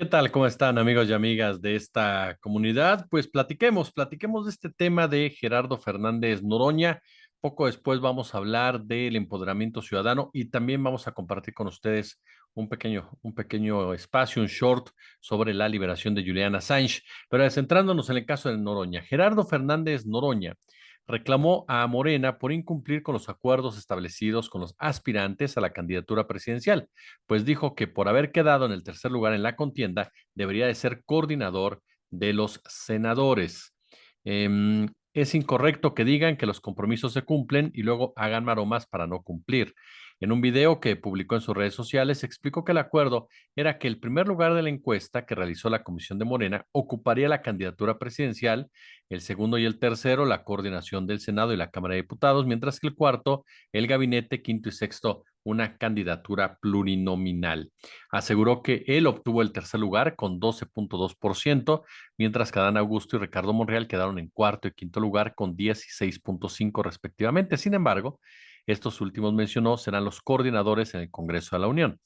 ¿Qué tal? ¿Cómo están, amigos y amigas de esta comunidad? Pues platiquemos de este tema de Gerardo Fernández Noroña. Poco después vamos a hablar del empoderamiento ciudadano y también vamos a compartir con ustedes un pequeño espacio, un short sobre la liberación de Julian Assange. Pero centrándonos en el caso de Noroña, Gerardo Fernández Noroña reclamó a Morena por incumplir con los acuerdos establecidos con los aspirantes a la candidatura presidencial, pues dijo que por haber quedado en el tercer lugar en la contienda, debería de ser coordinador de los senadores. Es incorrecto que digan que los compromisos se cumplen y luego hagan maromas para no cumplir. En un video que publicó en sus redes sociales, explicó que el acuerdo era que el primer lugar de la encuesta que realizó la Comisión de Morena ocuparía la candidatura presidencial, el segundo y el tercero la coordinación del Senado y la Cámara de Diputados, mientras que el cuarto, el gabinete, quinto y sexto, una candidatura plurinominal. Aseguró que él obtuvo el tercer lugar con 12.2%, mientras que Adán Augusto y Ricardo Monreal quedaron en cuarto y quinto lugar con 16.5% respectivamente. Sin embargo, estos últimos mencionó serán los coordinadores en el Congreso de la Unión.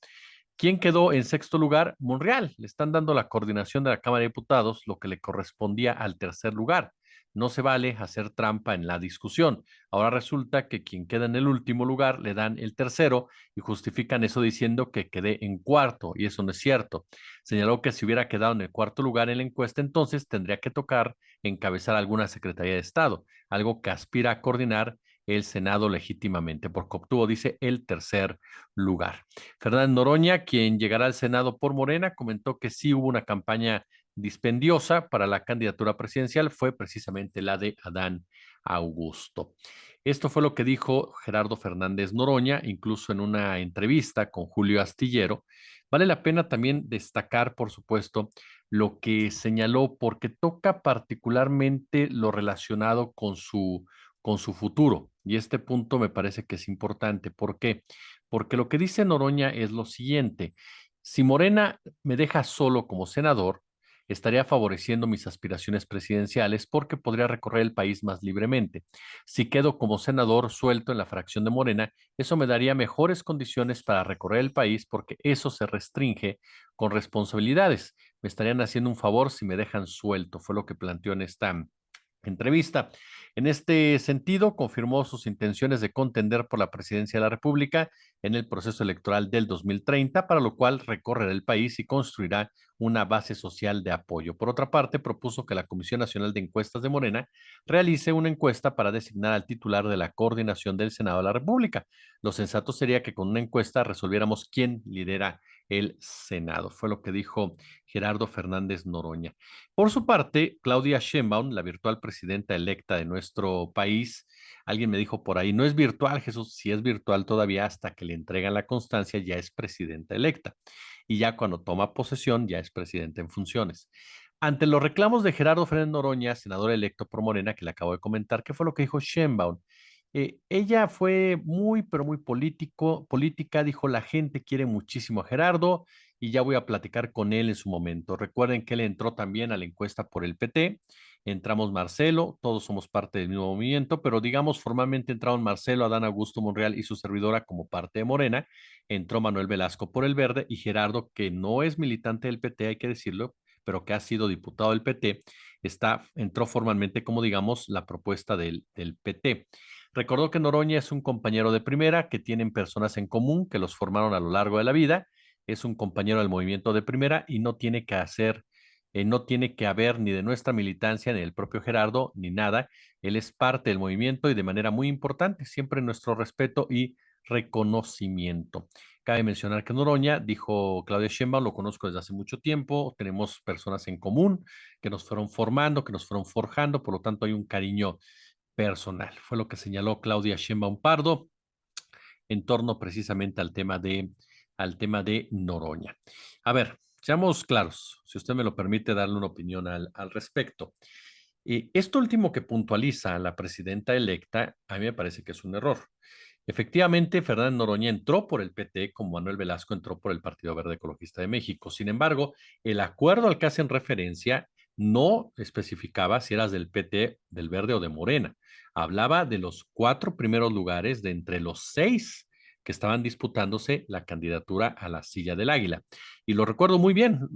¿Quién quedó en sexto lugar? Monreal. Le están dando la coordinación de la Cámara de Diputados, lo que le correspondía al tercer lugar. No se vale hacer trampa en la discusión. Ahora resulta que quien queda en el último lugar le dan el tercero y justifican eso diciendo que quedé en cuarto, y eso no es cierto. Señaló que si hubiera quedado en el cuarto lugar en la encuesta, entonces tendría que tocar encabezar alguna Secretaría de Estado, algo que aspira a coordinar el Senado legítimamente, porque obtuvo, dice, el tercer lugar. Fernández Noroña, quien llegará al Senado por Morena, comentó que sí hubo una campaña dispendiosa para la candidatura presidencial, fue precisamente la de Adán Augusto. Esto fue lo que dijo Gerardo Fernández Noroña, incluso en una entrevista con Julio Astillero. Vale la pena también destacar, por supuesto, lo que señaló, porque toca particularmente lo relacionado con su futuro. Y este punto me parece que es importante. ¿Por qué? Porque lo que dice Noroña es lo siguiente: si Morena me deja solo como senador, estaría favoreciendo mis aspiraciones presidenciales porque podría recorrer el país más libremente. Si quedo como senador suelto en la fracción de Morena, eso me daría mejores condiciones para recorrer el país porque eso se restringe con responsabilidades. Me estarían haciendo un favor si me dejan suelto, fue lo que planteó en esta entrevista. En este sentido, confirmó sus intenciones de contender por la presidencia de la República en el proceso electoral del 2030, para lo cual recorrerá el país y construirá una base social de apoyo. Por otra parte, propuso que la Comisión Nacional de Encuestas de Morena realice una encuesta para designar al titular de la coordinación del Senado de la República. Lo sensato sería que con una encuesta resolviéramos quién lidera el Senado. Fue lo que dijo Gerardo Fernández Noroña. Por su parte, Claudia Sheinbaum, la virtual presidenta electa de nuestro país, alguien me dijo por ahí, no es virtual, Jesús, si es virtual todavía hasta que le entregan la constancia, ya es presidenta electa. Y ya cuando toma posesión, ya es presidenta en funciones. Ante los reclamos de Gerardo Fernández Noroña, senador electo por Morena, que le acabo de comentar, ¿qué fue lo que dijo Sheinbaum? Ella fue muy, pero muy política, dijo, la gente quiere muchísimo a Gerardo y ya voy a platicar con él en su momento. Recuerden que él entró también a la encuesta por el PT, entramos Marcelo, todos somos parte del mismo movimiento, pero digamos formalmente entraron Marcelo, Adán Augusto Monreal y su servidora como parte de Morena, entró Manuel Velasco por el Verde y Gerardo, que no es militante del PT, hay que decirlo, pero que ha sido diputado del PT, entró formalmente como digamos la propuesta del PT. Recordó que Noroña es un compañero de primera, que tienen personas en común, que los formaron a lo largo de la vida, es un compañero del movimiento de primera y no tiene que haber ni de nuestra militancia, ni del propio Gerardo, ni nada. Él es parte del movimiento y de manera muy importante, siempre nuestro respeto y reconocimiento. Cabe mencionar que Noroña, dijo Claudia Sheinbaum, lo conozco desde hace mucho tiempo, tenemos personas en común que nos fueron formando, que nos fueron forjando, por lo tanto hay un cariño personal. Fue lo que señaló Claudia Sheinbaum Pardo en torno precisamente al tema de Noroña. A ver, seamos claros, si usted me lo permite darle una opinión al respecto. Esto último que puntualiza la presidenta electa, a mí me parece que es un error. Efectivamente, Fernández Noroña entró por el PT como Manuel Velasco entró por el Partido Verde Ecologista de México. Sin embargo, el acuerdo al que hacen referencia no especificaba si eras del PT, del Verde o de Morena. Hablaba de los cuatro primeros lugares de entre los seis que estaban disputándose la candidatura a la silla del Águila. Y lo recuerdo muy bien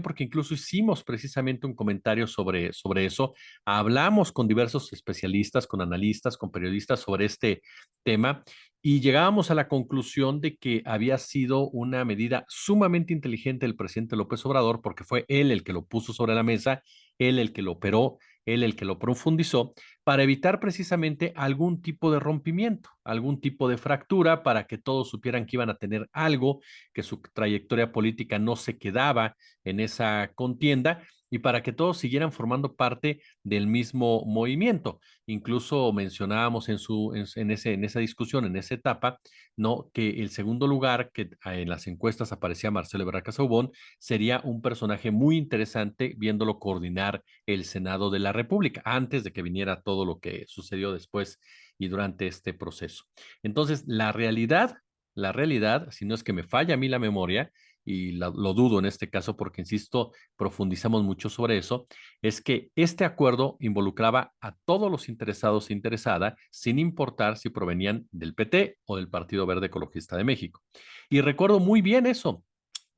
porque incluso hicimos precisamente un comentario sobre eso. Hablamos con diversos especialistas, con analistas, con periodistas sobre este tema y llegábamos a la conclusión de que había sido una medida sumamente inteligente del presidente López Obrador, porque fue él el que lo puso sobre la mesa, él el que lo operó, él el que lo profundizó, para evitar precisamente algún tipo de rompimiento, algún tipo de fractura, para que todos supieran que iban a tener algo, que su trayectoria política no se quedaba en esa contienda y para que todos siguieran formando parte del mismo movimiento. Incluso mencionábamos en esa discusión, en esa etapa, ¿no? Que el segundo lugar, que en las encuestas aparecía Marcelo Ebrard Casaubon, sería un personaje muy interesante viéndolo coordinar el Senado de la República, antes de que viniera todo lo que sucedió después y durante este proceso. Entonces, la realidad, si no es que me falla a mí la memoria, y lo dudo en este caso porque, insisto, profundizamos mucho sobre eso, es que este acuerdo involucraba a todos los interesados e interesadas, sin importar si provenían del PT o del Partido Verde Ecologista de México. Y recuerdo muy bien eso.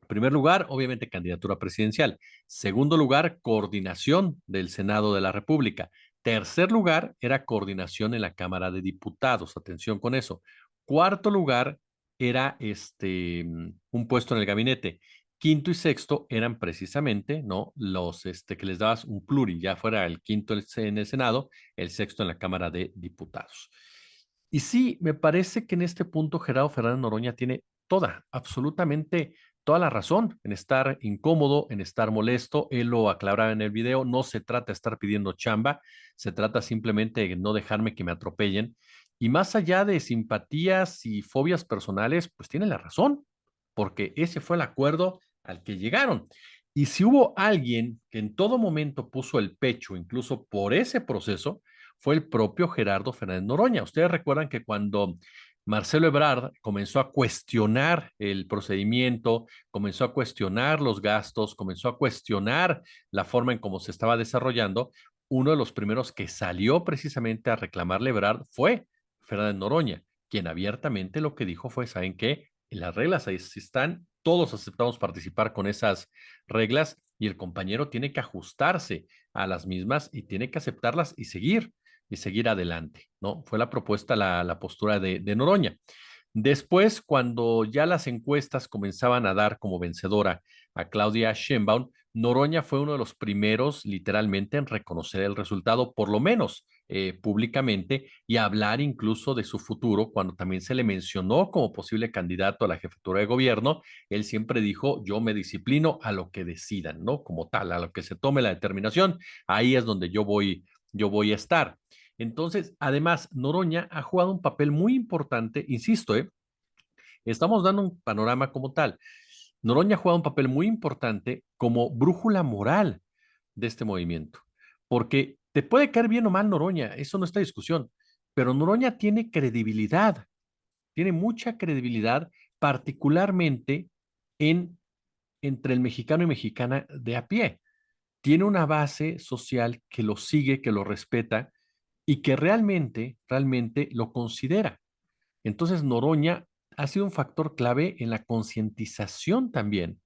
En primer lugar, obviamente, candidatura presidencial. Segundo lugar, coordinación del Senado de la República. Tercer lugar, era coordinación en la Cámara de Diputados. Atención con eso. Cuarto lugar, era un puesto en el gabinete. Quinto y sexto eran precisamente, ¿no? Los que les dabas un pluri, ya fuera el quinto en el Senado, el sexto en la Cámara de Diputados. Y sí, me parece que en este punto Gerardo Fernández Noroña tiene absolutamente toda la razón en estar incómodo, en estar molesto. Él lo aclaraba en el video, no se trata de estar pidiendo chamba, se trata simplemente de no dejarme que me atropellen. Y más allá de simpatías y fobias personales, pues tiene la razón, porque ese fue el acuerdo al que llegaron. Y si hubo alguien que en todo momento puso el pecho, incluso por ese proceso, fue el propio Gerardo Fernández Noroña. Ustedes recuerdan que cuando Marcelo Ebrard comenzó a cuestionar el procedimiento, comenzó a cuestionar los gastos, comenzó a cuestionar la forma en cómo se estaba desarrollando, uno de los primeros que salió precisamente a reclamarle a Ebrard fue Fernández Noroña, quien abiertamente lo que dijo fue, ¿saben qué? Las reglas ahí están, todos aceptamos participar con esas reglas y el compañero tiene que ajustarse a las mismas y tiene que aceptarlas y seguir adelante, ¿no? Fue la propuesta, la postura de Noroña. Después, cuando ya las encuestas comenzaban a dar como vencedora a Claudia Sheinbaum, Noroña fue uno de los primeros, literalmente, en reconocer el resultado, por lo menos públicamente, y hablar incluso de su futuro, cuando también se le mencionó como posible candidato a la jefatura de gobierno. Él siempre dijo, yo me disciplino a lo que decidan, ¿no? Como tal, a lo que se tome la determinación, ahí es donde yo voy a estar. Entonces, además, Noroña ha jugado un papel muy importante, insisto, estamos dando un panorama como tal. Noroña ha jugado un papel muy importante como brújula moral de este movimiento, porque te puede caer bien o mal Noroña, eso no está en discusión, pero Noroña tiene credibilidad, tiene mucha credibilidad, particularmente en, entre el mexicano y mexicana de a pie. Tiene una base social que lo sigue, que lo respeta y que realmente lo considera. Entonces, Noroña ha sido un factor clave en la concientización también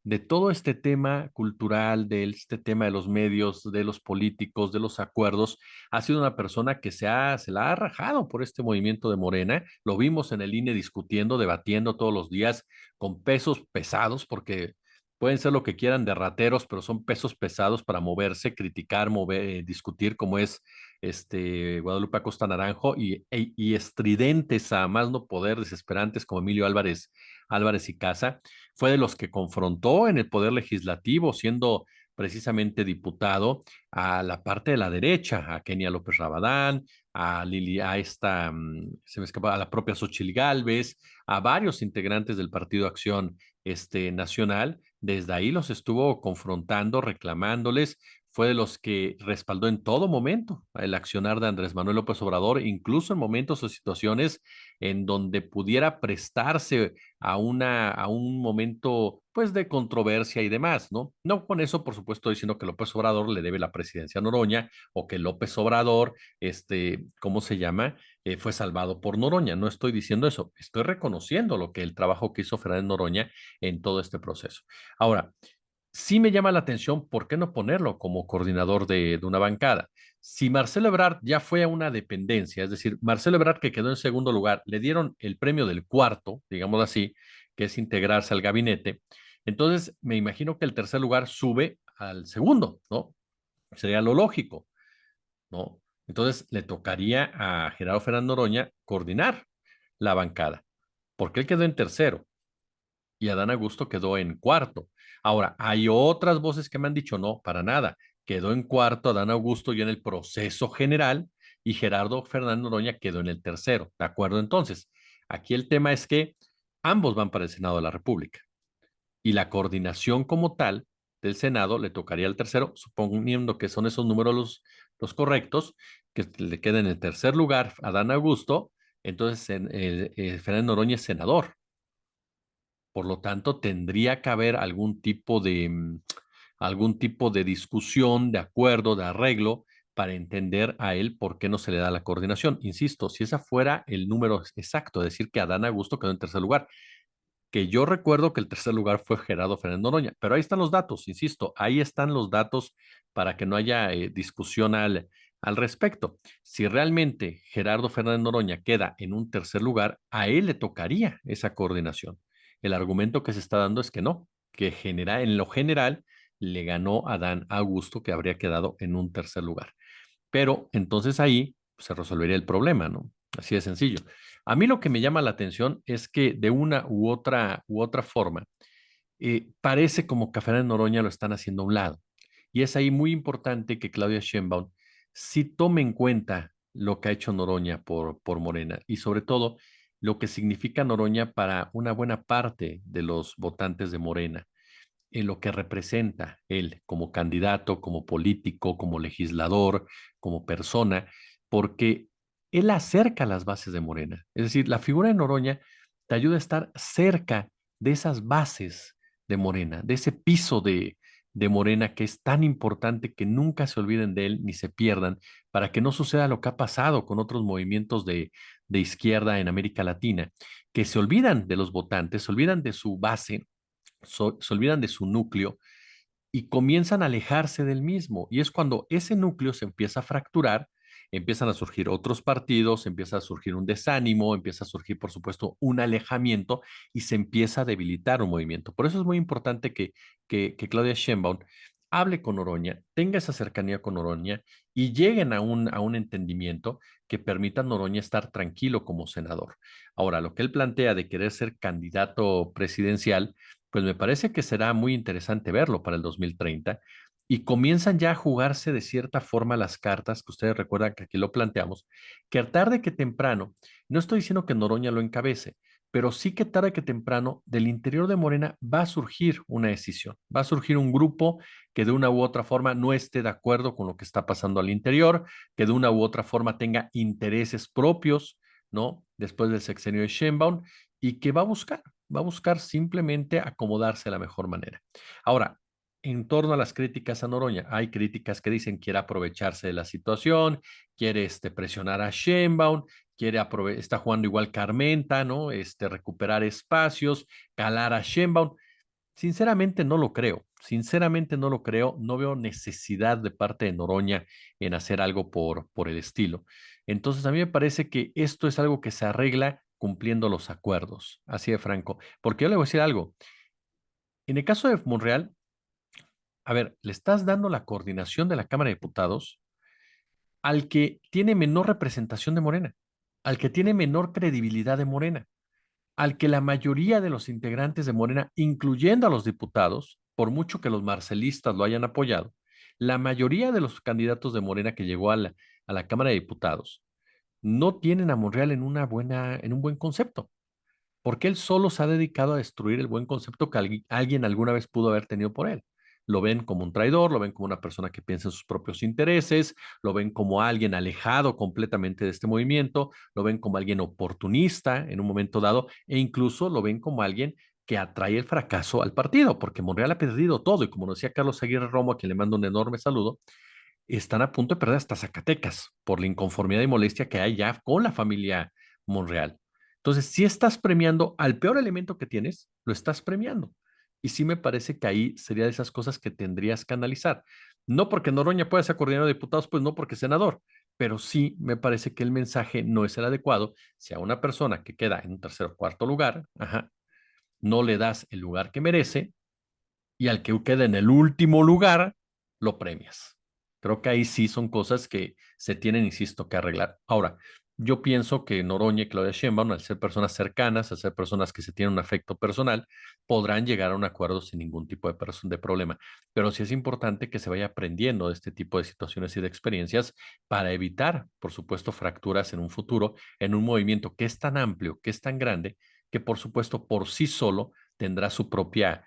de todo este tema cultural, de este tema de los medios, de los políticos, de los acuerdos. Ha sido una persona que se la ha rajado por este movimiento de Morena. Lo vimos en el INE discutiendo, debatiendo todos los días con pesos pesados, porque pueden ser lo que quieran de rateros, pero son pesos pesados para moverse, criticar, discutir, como es Guadalupe Acosta Naranjo, y estridentes a más no poder, desesperantes como Emilio Álvarez y Casa. Fue de los que confrontó en el Poder Legislativo, siendo precisamente diputado, a la parte de la derecha, a Kenia López Rabadán, a Lili, a esta, se me escapa, a la propia Xochitl Gálvez, a varios integrantes del Partido Acción Nacional. Desde ahí los estuvo confrontando, reclamándoles. fue de los que respaldó en todo momento el accionar de Andrés Manuel López Obrador, incluso en momentos o situaciones en donde pudiera prestarse a un momento pues de controversia y demás, ¿no? No con eso, por supuesto, diciendo que López Obrador le debe la presidencia a Noroña o que López Obrador, ¿cómo se llama? Fue salvado por Noroña. No estoy diciendo eso, estoy reconociendo lo que el trabajo que hizo Fernández Noroña en todo este proceso. Ahora, sí me llama la atención, ¿por qué no ponerlo como coordinador de una bancada? Si Marcelo Ebrard ya fue a una dependencia, es decir, Marcelo Ebrard que quedó en segundo lugar, le dieron el premio del cuarto, digamos así, que es integrarse al gabinete, entonces me imagino que el tercer lugar sube al segundo, ¿no? Sería lo lógico, ¿no? Entonces le tocaría a Gerardo Fernández Noroña coordinar la bancada, porque él quedó en tercero y Adán Augusto quedó en cuarto. Ahora, hay otras voces que me han dicho, no, para nada, quedó en cuarto Adán Augusto y en el proceso general y Gerardo Fernández Noroña quedó en el tercero, ¿de acuerdo? Entonces, aquí el tema es que ambos van para el Senado de la República y la coordinación como tal del Senado le tocaría al tercero, suponiendo que son esos números los correctos, que le queda en el tercer lugar a Adán Augusto, entonces Fernández Noroña es senador. Por lo tanto, tendría que haber algún tipo de discusión, de acuerdo, de arreglo para entender a él por qué no se le da la coordinación. Insisto, si esa fuera el número exacto, decir que Adán Augusto quedó en tercer lugar, que yo recuerdo que el tercer lugar fue Gerardo Fernández Noroña, pero ahí están los datos, insisto, ahí están los datos para que no haya discusión al respecto. Si realmente Gerardo Fernández Noroña queda en un tercer lugar, a él le tocaría esa coordinación. El argumento que se está dando es que no, que en lo general le ganó a Dan Augusto, que habría quedado en un tercer lugar. Pero entonces ahí se resolvería el problema, ¿no? Así de sencillo. A mí lo que me llama la atención es que de una u otra forma, parece como que a Fernández Noroña lo están haciendo a un lado. Y es ahí muy importante que Claudia Sheinbaum sí tome en cuenta lo que ha hecho Noroña por Morena y sobre todo lo que significa Noroña para una buena parte de los votantes de Morena en lo que representa él como candidato, como político, como legislador, como persona, porque él acerca las bases de Morena. Es decir, la figura de Noroña te ayuda a estar cerca de esas bases de Morena, de ese piso de Morena que es tan importante que nunca se olviden de él ni se pierdan, para que no suceda lo que ha pasado con otros movimientos de izquierda en América Latina, que se olvidan de los votantes, se olvidan de su base, se olvidan de su núcleo y comienzan a alejarse del mismo. Y es cuando ese núcleo se empieza a fracturar, empiezan a surgir otros partidos, empieza a surgir un desánimo, empieza a surgir, por supuesto, un alejamiento y se empieza a debilitar un movimiento. Por eso es muy importante que Claudia Sheinbaum hable con Oroña, tenga esa cercanía con Oroña y lleguen a un entendimiento que permita a Noroña estar tranquilo como senador. Ahora, lo que él plantea de querer ser candidato presidencial, pues me parece que será muy interesante verlo para el 2030 y comienzan ya a jugarse de cierta forma las cartas, que ustedes recuerdan que aquí lo planteamos, que tarde que temprano, no estoy diciendo que Noroña lo encabece, pero sí que tarde que temprano del interior de Morena va a surgir una decisión, va a surgir un grupo que de una u otra forma no esté de acuerdo con lo que está pasando al interior, que de una u otra forma tenga intereses propios, ¿no? Después del sexenio de Sheinbaum y que va a buscar simplemente acomodarse de la mejor manera. Ahora, en torno a las críticas a Noroña, hay críticas que dicen quiere aprovecharse de la situación, quiere presionar a Sheinbaum, está jugando igual Carmenta, ¿no? Recuperar espacios, calar a Sheinbaum. Sinceramente no lo creo, sinceramente no lo creo, no veo necesidad de parte de Noroña en hacer algo por el estilo. Entonces a mí me parece que esto es algo que se arregla cumpliendo los acuerdos, así de franco. Porque yo le voy a decir algo, en el caso de Monreal, a ver, le estás dando la coordinación de la Cámara de Diputados al que tiene menor representación de Morena, al que tiene menor credibilidad de Morena, al que la mayoría de los integrantes de Morena, incluyendo a los diputados, por mucho que los marcelistas lo hayan apoyado, la mayoría de los candidatos de Morena que llegó a la Cámara de Diputados no tienen a Monreal en un buen concepto, porque él solo se ha dedicado a destruir el buen concepto que alguien alguna vez pudo haber tenido por él. lo ven como un traidor, lo ven como una persona que piensa en sus propios intereses, lo ven como alguien alejado completamente de este movimiento, lo ven como alguien oportunista en un momento dado e incluso lo ven como alguien que atrae el fracaso al partido, porque Monreal ha perdido todo y como nos decía Carlos Aguirre Romo, a quien le mando un enorme saludo, están a punto de perder hasta Zacatecas por la inconformidad y molestia que hay ya con la familia Monreal. Entonces, si estás premiando al peor elemento que tienes, lo estás premiando. Y sí me parece que ahí sería de esas cosas que tendrías que analizar. No porque Noroña pueda ser coordinador de diputados, pues no porque es senador, pero sí me parece que el mensaje no es el adecuado. Si a una persona que queda en un tercer o cuarto lugar, ajá, no le das el lugar que merece, y al que quede en el último lugar, lo premias. Creo que ahí sí son cosas que se tienen, insisto, que arreglar. Ahora, yo pienso que Noroña y Claudia Sheinbaum, al ser personas cercanas, al ser personas que se tienen un afecto personal, podrán llegar a un acuerdo sin ningún tipo de problema. Pero sí es importante que se vaya aprendiendo de este tipo de situaciones y de experiencias para evitar, por supuesto, fracturas en un futuro, en un movimiento que es tan amplio, que es tan grande, que por supuesto por sí solo tendrá su propia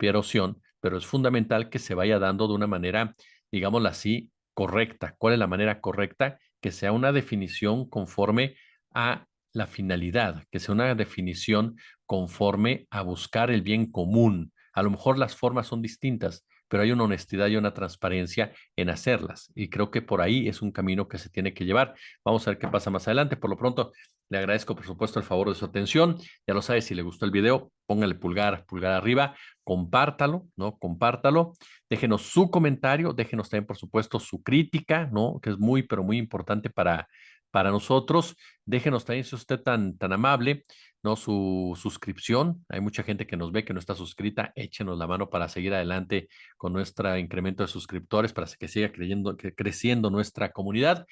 erosión, pero es fundamental que se vaya dando de una manera, digámoslo así, correcta. ¿Cuál es la manera correcta? Que sea una definición conforme a la finalidad, que sea una definición conforme a buscar el bien común. A lo mejor las formas son distintas, pero hay una honestidad y una transparencia en hacerlas. Y creo que por ahí es un camino que se tiene que llevar. Vamos a ver qué pasa más adelante. Por lo pronto, le agradezco, por supuesto, el favor de su atención. Ya lo sabe, si le gustó el video, póngale pulgar arriba, compártalo, ¿no? Compártalo, déjenos su comentario, déjenos también, por supuesto, su crítica, ¿no? Que es muy, pero muy importante para nosotros. Déjenos también, si usted tan amable, ¿no? Su suscripción. Hay mucha gente que nos ve que no está suscrita. Échenos la mano para seguir adelante con nuestro incremento de suscriptores, para que siga creciendo nuestra comunidad.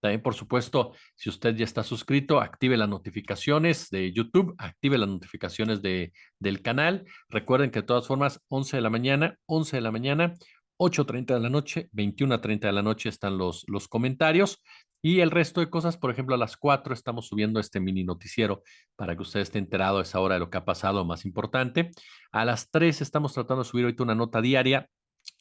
También, por supuesto, si usted ya está suscrito, active las notificaciones de YouTube, active las notificaciones del canal. Recuerden que de todas formas, 11 de la mañana, 11 de la mañana, 8:30 de la noche, 21:30 de la noche están los comentarios. Y el resto de cosas, por ejemplo, a las 4 estamos subiendo este mini noticiero para que usted esté enterado a esa hora de lo que ha pasado, más importante. A las 3 estamos tratando de subir ahorita una nota diaria.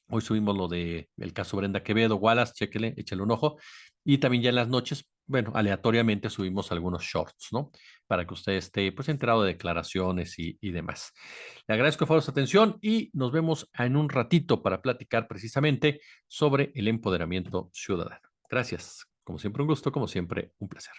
Hoy subimos lo de el caso Brenda Quevedo, Wallace, chéquele, échale un ojo. Y también ya en las noches, bueno, aleatoriamente subimos algunos shorts, ¿no? Para que usted esté pues enterado de declaraciones y demás. Le agradezco por su atención y nos vemos en un ratito para platicar precisamente sobre el empoderamiento ciudadano. Gracias. Como siempre, un gusto, como siempre, un placer.